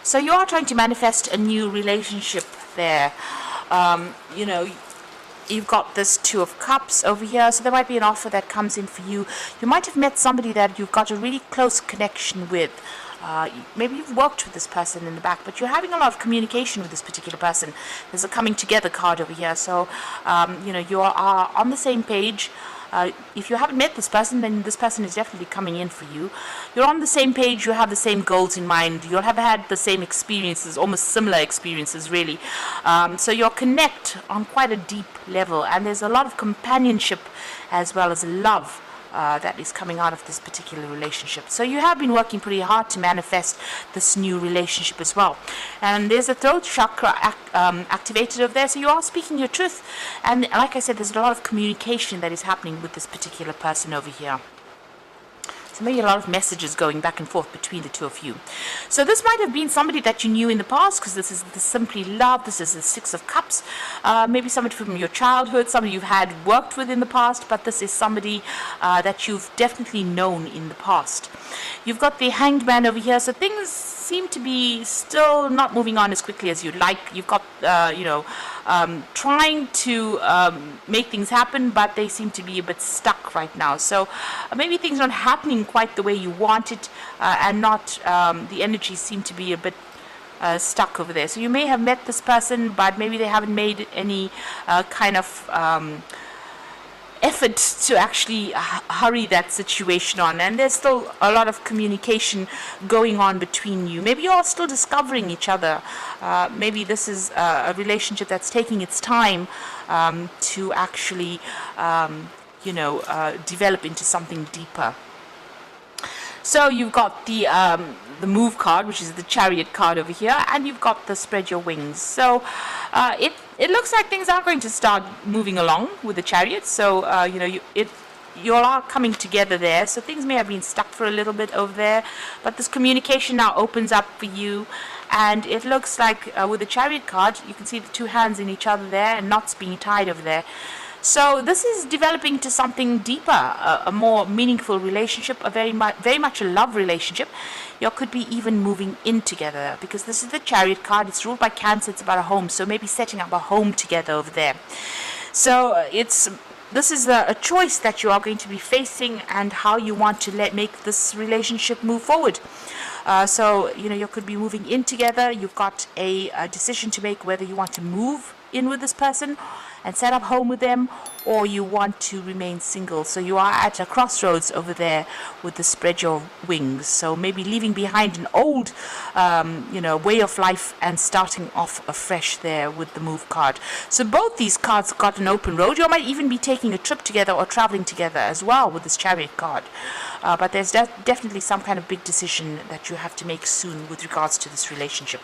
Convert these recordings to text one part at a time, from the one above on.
So you are trying to manifest a new relationship there. You know, you've got this Two of Cups over here, so there might be an offer that comes in for you. You might have met somebody that you've got a really close connection with. Maybe you've worked with this person in the back, but you're having a lot of communication with this particular person. There's a coming together card over here, so you know, you are on the same page. If you haven't met this person, then this person is definitely coming in for you. You're on the same page, you have the same goals in mind, you'll have had the same experiences, almost similar experiences really. So you'll connect on quite a deep level, and there's a lot of companionship as well as love that is coming out of this particular relationship. So you have been working pretty hard to manifest this new relationship as well. And there's a throat chakra activated over there, so you are speaking your truth. And like I said, there's a lot of communication that is happening with this particular person over here. So maybe a lot of messages going back and forth between the two of you. So this might have been somebody that you knew in the past, because this is the Simply Love. This is the Six of Cups. Maybe somebody from your childhood, somebody you've had worked with in the past, but this is somebody that you've definitely known in the past. You've got the Hanged Man over here, so things seem to be still not moving on as quickly as you'd like. You've got, you know, trying to make things happen, but they seem to be a bit stuck right now. So maybe things aren't happening quite the way you want it, and not the energies seem to be a bit stuck over there. So you may have met this person, but maybe they haven't made any kind of effort to actually hurry that situation on, and there's still a lot of communication going on between you. Maybe you're still discovering each other. Maybe this is a relationship that's taking its time to actually you know, develop into something deeper. So you've got the Move card, which is the Chariot card over here, and you've got the Spread Your Wings. So it looks like things are going to start moving along with the Chariot. So you know, you all are coming together there. So things may have been stuck for a little bit over there, but this communication now opens up for you. And it looks like with the Chariot card, you can see the two hands in each other there and knots being tied over there. So this is developing to something deeper, a more meaningful relationship, a very much a love relationship. You could be even moving in together, because this is the Chariot card. It's ruled by Cancer. It's about a home, so maybe setting up a home together over there. So this is a choice that you are going to be facing, and how you want to make this relationship move forward. So you know, you could be moving in together. You've got a decision to make whether you want to move in with this person and set up home with them, or you want to remain single. So you are at a crossroads over there with the Spread Your Wings. So maybe leaving behind an old you know, way of life and starting off afresh there with the Move card. So both these cards got an open road. You might even be taking a trip together or traveling together as well with this Chariot card. But there's definitely some kind of big decision that you have to make soon with regards to this relationship.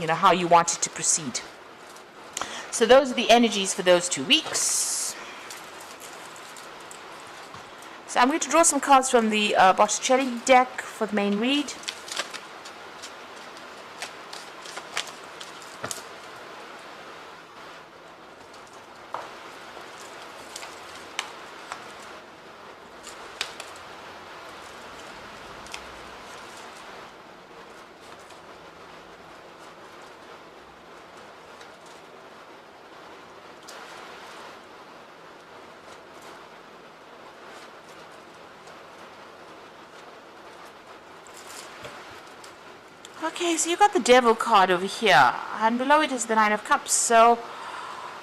You know, how you want it to proceed. So those are the energies for those 2 weeks. So I'm going to draw some cards from the Botticelli deck for the main read. Okay, so you've got the Devil card over here, and below it is the Nine of Cups. So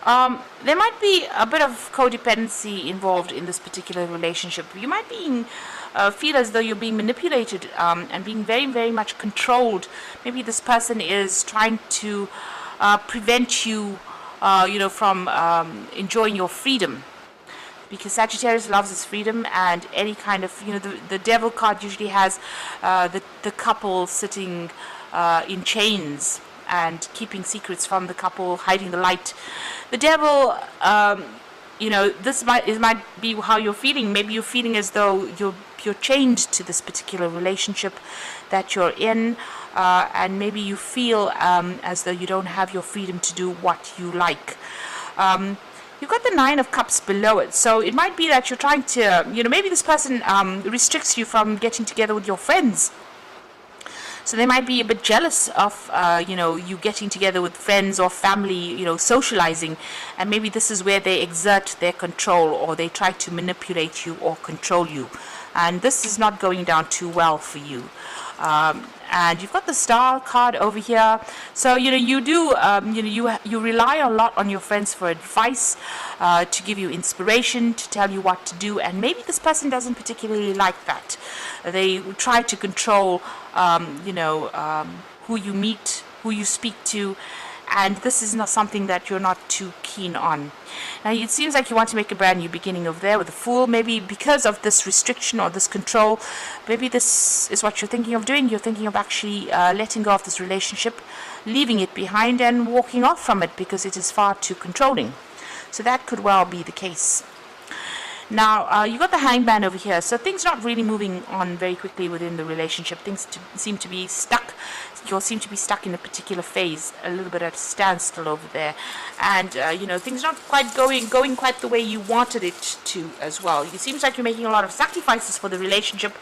there might be a bit of codependency involved in this particular relationship. You might feel as though you're being manipulated and being very, very much controlled. Maybe this person is trying to prevent you, you know, from enjoying your freedom. Because Sagittarius loves his freedom, and any kind of, you know, the Devil card usually has the couple sitting in chains and keeping secrets from the couple, hiding the light. The Devil, you know, this might be how you're feeling. Maybe you're feeling as though you're chained to this particular relationship that you're in, and maybe you feel as though you don't have your freedom to do what you like. You've got the Nine of Cups below it, so it might be that you're trying to, you know, maybe this person restricts you from getting together with your friends. So So they might be a bit jealous of, you getting together with friends or family, socializing. And maybe this is where they exert their control, or they try to manipulate you or control you. And this is not going down too well for you. And you've got the Star card over here. So you do you rely a lot on your friends for advice, to give you inspiration, to tell you what to do. And maybe this person doesn't particularly like that. They try to control who you meet, who you speak to, and this is not something that you're not too keen on. Now, it seems like you want to make a brand new beginning over there with the Fool. Maybe because of this restriction or this control, maybe this is what you're thinking of doing. You're thinking of actually letting go of this relationship, leaving it behind and walking off from it because it is far too controlling. So that could well be the case. Now, you got the Hangman over here, so things not really moving on very quickly within the relationship. Things seem to be stuck. You all seem to be stuck in a particular phase, a little bit at a standstill over there. And, things not quite going quite the way you wanted it to as well. It seems like you're making a lot of sacrifices for the relationship,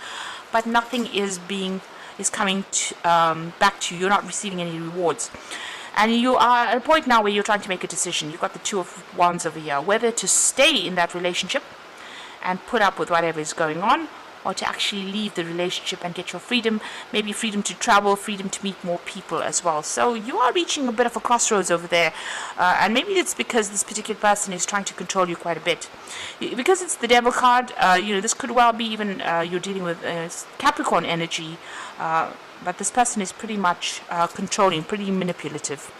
but nothing is coming back to you. You're not receiving any rewards. And you are at a point now where you're trying to make a decision. You've got the Two of Wands over here, whether to stay in that relationship and put up with whatever is going on, or to actually leave the relationship and get your freedom, maybe freedom to travel, freedom to meet more people as well. So you are reaching a bit of a crossroads over there, and maybe it's because this particular person is trying to control you quite a bit. Because it's the Devil card, this could well be even you're dealing with Capricorn energy, but this person is pretty much controlling, pretty manipulative.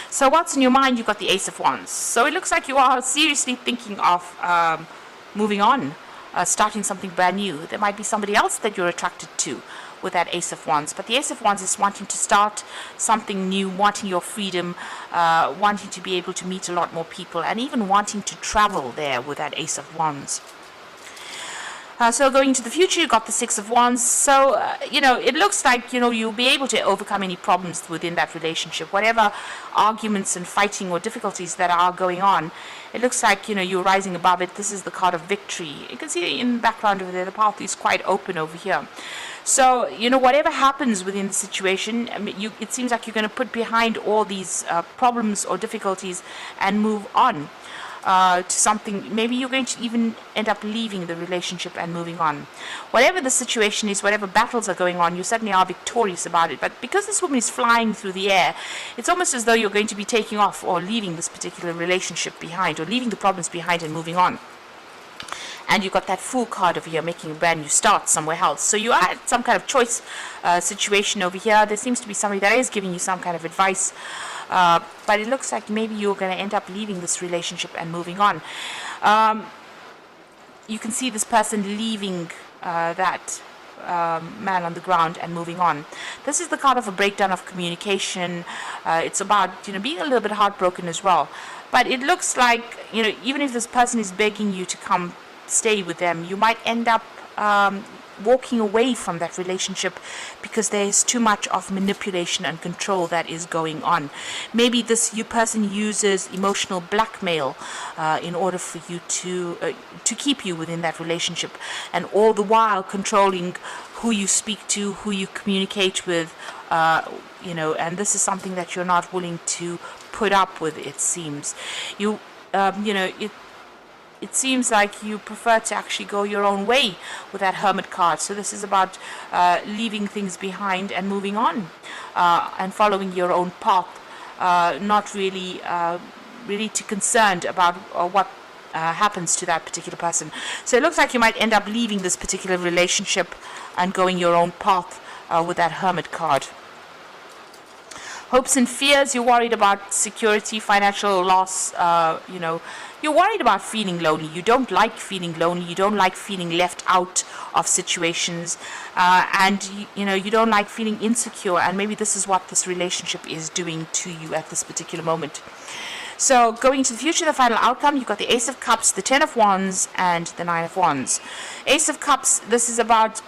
So what's in your mind? You've got the Ace of Wands. So it looks like you are seriously thinking of moving on, starting something brand new. There might be somebody else that you're attracted to with that Ace of Wands. But the Ace of Wands is wanting to start something new, wanting your freedom, wanting to be able to meet a lot more people, and even wanting to travel there with that Ace of Wands. So going into the future, you got the Six of Wands. So, it looks like, you'll be able to overcome any problems within that relationship. Whatever arguments and fighting or difficulties that are going on, it looks like, you're rising above it. This is the card of victory. You can see in the background over there, the path is quite open over here. So, whatever happens within the situation, it seems like you're going to put behind all these problems or difficulties and move on. To something, maybe you're going to even end up leaving the relationship and moving on. Whatever the situation is, whatever battles are going on, you certainly are victorious about it. But because this woman is flying through the air, it's almost as though you're going to be taking off or leaving this particular relationship behind, or leaving the problems behind and moving on. And you've got that Fool card over here, making a brand new start somewhere else. So you are at some kind of choice situation over here. There seems to be somebody that is giving you some kind of advice. But it looks like maybe you're going to end up leaving this relationship and moving on. You can see this person leaving that man on the ground and moving on. This is the card of a breakdown of communication. It's about being a little bit heartbroken as well. But it looks like even if this person is begging you to come stay with them, you might end up walking away from that relationship because there's too much of manipulation and control that is going on. Maybe this person uses emotional blackmail in order for you to keep you within that relationship, and all the while controlling who you speak to, who you communicate with, and this is something that you're not willing to put up with. It seems it seems like you prefer to actually go your own way with that Hermit card. So this is about leaving things behind and moving on, and following your own path, not really too concerned about what happens to that particular person. So it looks like you might end up leaving this particular relationship and going your own path with that Hermit card. Hopes and fears, you're worried about security, financial loss, you're worried about feeling lonely. You don't like feeling lonely. You don't like feeling left out of situations, and you don't like feeling insecure. And maybe this is what this relationship is doing to you at this particular moment. So going into the future, the final outcome, you've got the Ace of Cups, the Ten of Wands, and the Nine of Wands. Ace of Cups, this is about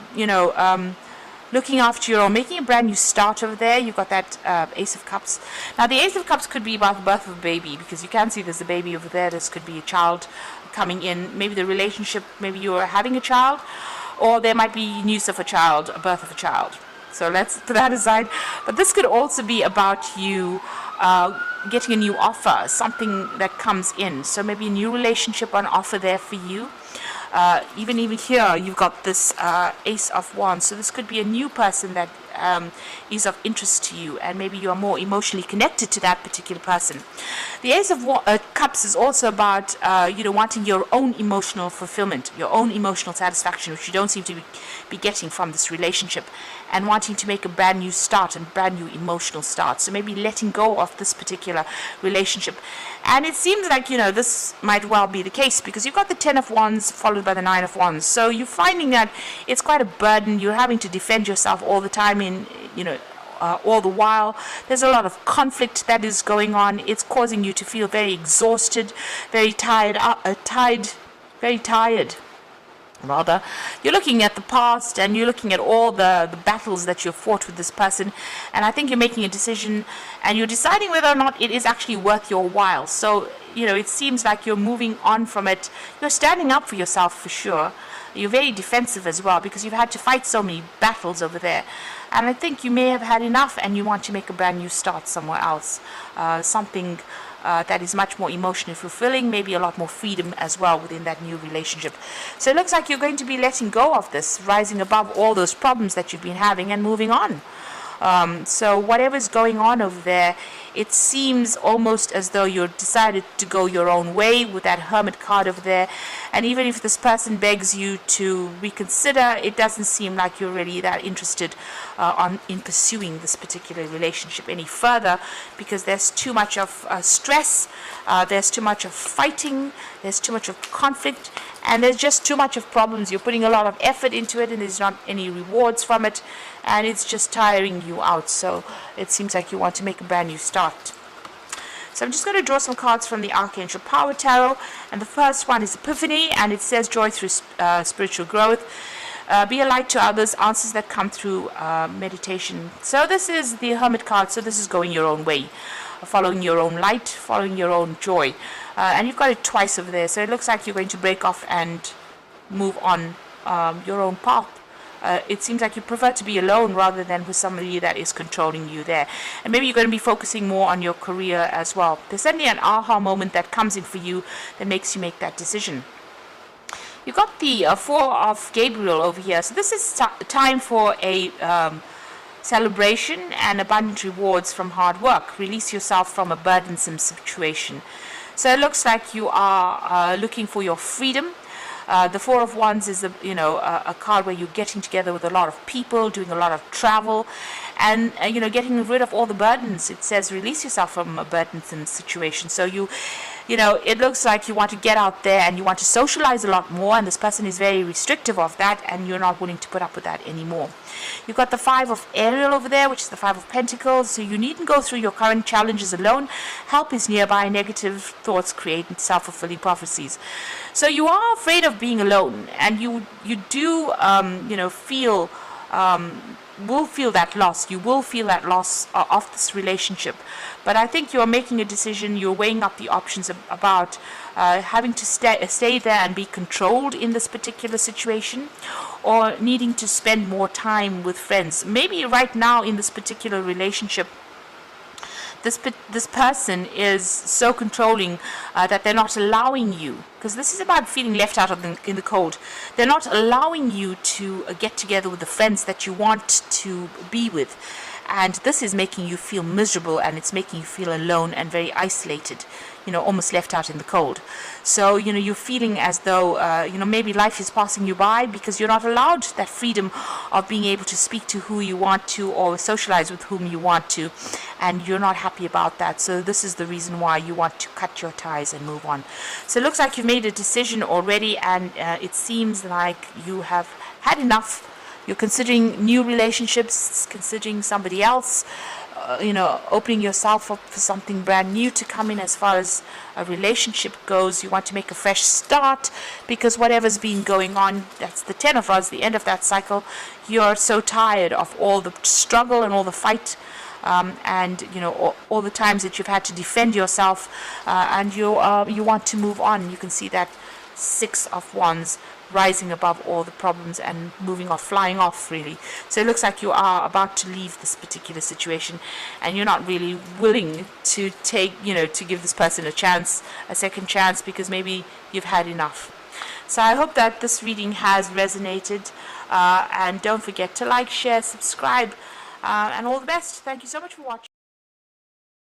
looking after your own, making a brand new start over there. You've got that Ace of Cups. Now, the Ace of Cups could be about the birth of a baby, because you can see there's a baby over there. This could be a child coming in. Maybe the relationship, maybe you're having a child, or there might be news of a child, a birth of a child. So let's put that aside. But this could also be about you getting a new offer, something that comes in. So maybe a new relationship on offer there for you. Even here, you've got this Ace of Wands. So this could be a new person that is of interest to you, and maybe you are more emotionally connected to that particular person. The Ace of Cups is also about wanting your own emotional fulfillment, your own emotional satisfaction, which you don't seem to be getting from this relationship, and wanting to make a brand new start and brand new emotional start. So maybe letting go of this particular relationship. And it seems like, this might well be the case, because you've got the 10 of Wands followed by the 9 of Wands. So you're finding that it's quite a burden. You're having to defend yourself all the time all the while. There's a lot of conflict that is going on. It's causing you to feel very exhausted, very tired, very tired. Rather, you're looking at the past and you're looking at all the battles that you've fought with this person, and I think you're making a decision and you're deciding whether or not it is actually worth your while. So it seems like you're moving on from it. You're standing up for yourself for sure. You're very defensive as well, because you've had to fight so many battles over there, and I think you may have had enough and you want to make a brand new start somewhere else, something that is much more emotionally fulfilling, maybe a lot more freedom as well within that new relationship. So it looks like you're going to be letting go of this, rising above all those problems that you've been having and moving on. So whatever's going on over there, it seems almost as though you're decided to go your own way with that Hermit card over there. And even if this person begs you to reconsider, it doesn't seem like you're really that interested in pursuing this particular relationship any further, because there's too much of stress, there's too much of fighting, there's too much of conflict, and there's just too much of problems. You're putting a lot of effort into it and there's not any rewards from it, and it's just tiring you out. So it seems like you want to make a brand new start. So I'm just going to draw some cards from the Archangel Power Tarot, and the first one is Epiphany, and it says joy through spiritual growth. Be a light to others, answers that come through meditation. So this is the Hermit card, so this is going your own way, following your own light, following your own joy. And you've got it twice over there, so it looks like you're going to break off and move on your own path. It seems like you prefer to be alone rather than with somebody that is controlling you there. And maybe you're going to be focusing more on your career as well. There's certainly an aha moment that comes in for you that makes you make that decision. You've got the Four of Gabriel over here. So this is time for a celebration and abundant rewards from hard work. Release yourself from a burdensome situation. So it looks like you are looking for your freedom. The Four of Wands is a card where you're getting together with a lot of people, doing a lot of travel, and getting rid of all the burdens. It says release yourself from a burdensome situation. So it looks like you want to get out there and you want to socialize a lot more, and this person is very restrictive of that, and you're not willing to put up with that anymore. You've got the Five of Ariel over there, which is the Five of Pentacles. So you needn't go through your current challenges alone. Help is nearby. Negative thoughts create self-fulfilling prophecies. So you are afraid of being alone, and you do will feel that loss. You will feel that loss of this relationship. But I think you're making a decision. You're weighing up the options about having to stay there and be controlled in this particular situation, or needing to spend more time with friends. Maybe right now in this particular relationship, this person is so controlling that they're not allowing you, because this is about feeling left out in the cold. They're not allowing you to get together with the friends that you want to be with, and this is making you feel miserable, and it's making you feel alone and very isolated, almost left out in the cold. So you're feeling as though maybe life is passing you by, because you're not allowed that freedom of being able to speak to who you want to or socialize with whom you want to, and you're not happy about that. So this is the reason why you want to cut your ties and move on. So it looks like you've made a decision already, and it seems like you have had enough. You're considering new relationships, considering somebody else, opening yourself up for something brand new to come in as far as a relationship goes. You want to make a fresh start, because whatever's been going on, that's the 10 of Rods, the end of that cycle. You're so tired of all the struggle and all the fight, and all the times that you've had to defend yourself, and you want to move on. You can see that Six of Wands rising above all the problems and moving off, flying off, really. So it looks like you are about to leave this particular situation, and you're not really willing to take, to give this person a chance, a second chance, because maybe you've had enough. So I hope that this reading has resonated, and don't forget to like, share, subscribe, and all the best. Thank you so much for watching.